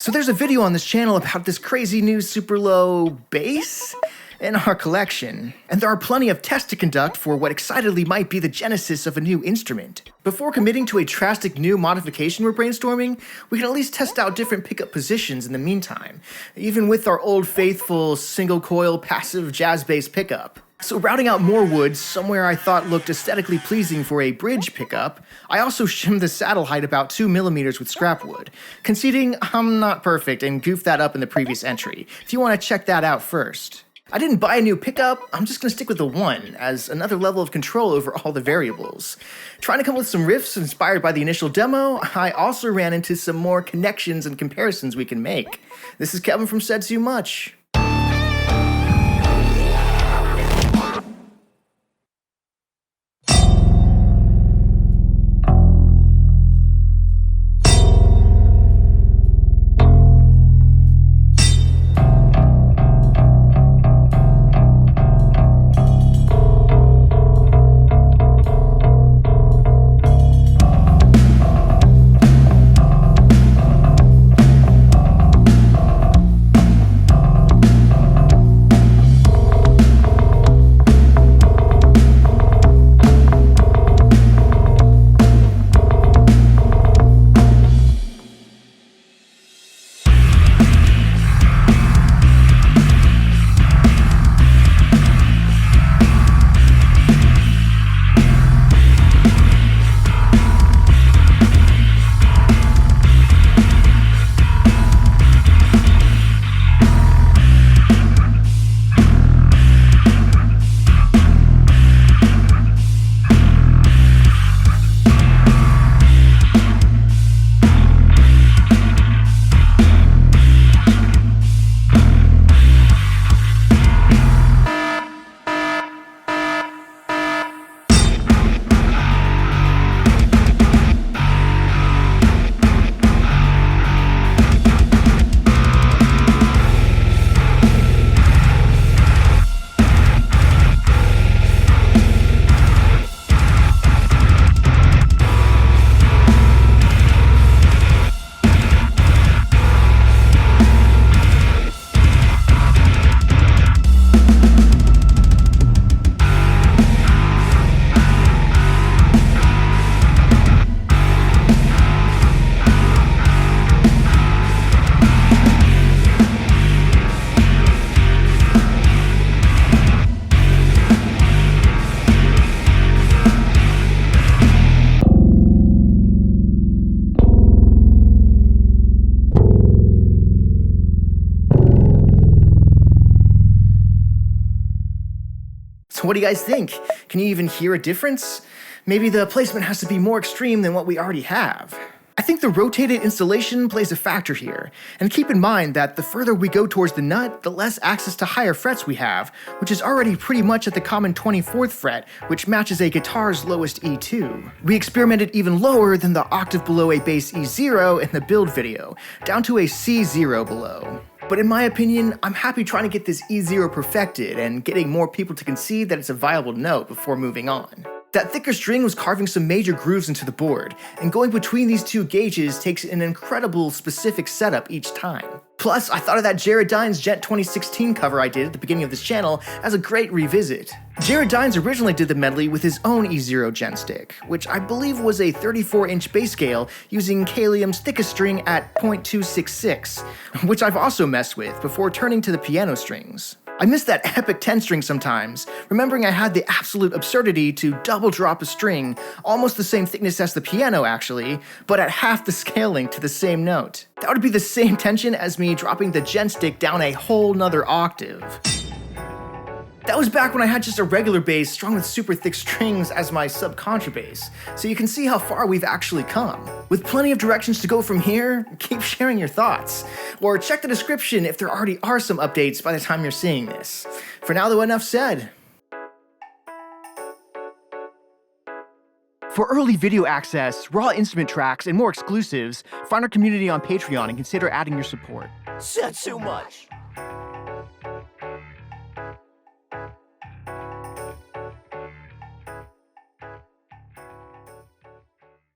So there's a video on this channel about this crazy new super low bass in our collection, and there are plenty of tests to conduct for what excitedly might be the genesis of a new instrument. Before committing to a drastic new modification we're brainstorming, we can at least test out different pickup positions in the meantime, even with our old faithful single coil passive jazz bass pickup. So routing out more wood somewhere I thought looked aesthetically pleasing for a bridge pickup, I also shimmed the saddle height about 2 millimeters with scrap wood, conceding I'm not perfect and goofed that up in the previous entry, if you want to check that out first. I didn't buy a new pickup, I'm just going to stick with the one, as another level of control over all the variables. Trying to come up with some riffs inspired by the initial demo, I also ran into some more connections and comparisons we can make. This is Kevin from Said Too Much. So what do you guys think? Can you even hear a difference? Maybe the placement has to be more extreme than what we already have. I think the rotated installation plays a factor here, and keep in mind that the further we go towards the nut, the less access to higher frets we have, which is already pretty much at the common 24th fret, which matches a guitar's lowest E2. We experimented even lower than the octave below a bass E0 in the build video, down to a C0 below. But in my opinion, I'm happy trying to get this E0 perfected and getting more people to concede that it's a viable note before moving on. That thicker string was carving some major grooves into the board, and going between these two gauges takes an incredible specific setup each time. Plus, I thought of that Jared Dines Djent 2016 cover I did at the beginning of this channel as a great revisit. Jared Dines originally did the medley with his own E0 Djent stick, which I believe was a 34-inch bass scale using Kalium's thickest string at .266, which I've also messed with before turning to the piano strings. I miss that epic 10 string sometimes, remembering I had the absolute absurdity to double drop a string, almost the same thickness as the piano actually, but at half the scaling to the same note. That would be the same tension as me dropping the Djent stick down a whole nother octave. That was back when I had just a regular bass strung with super thick strings as my sub-contrabass, so you can see how far we've actually come. With plenty of directions to go from here, keep sharing your thoughts. Or check the description if there already are some updates by the time you're seeing this. For now though, enough said. For early video access, raw instrument tracks, and more exclusives, find our community on Patreon and consider adding your support. Said too much.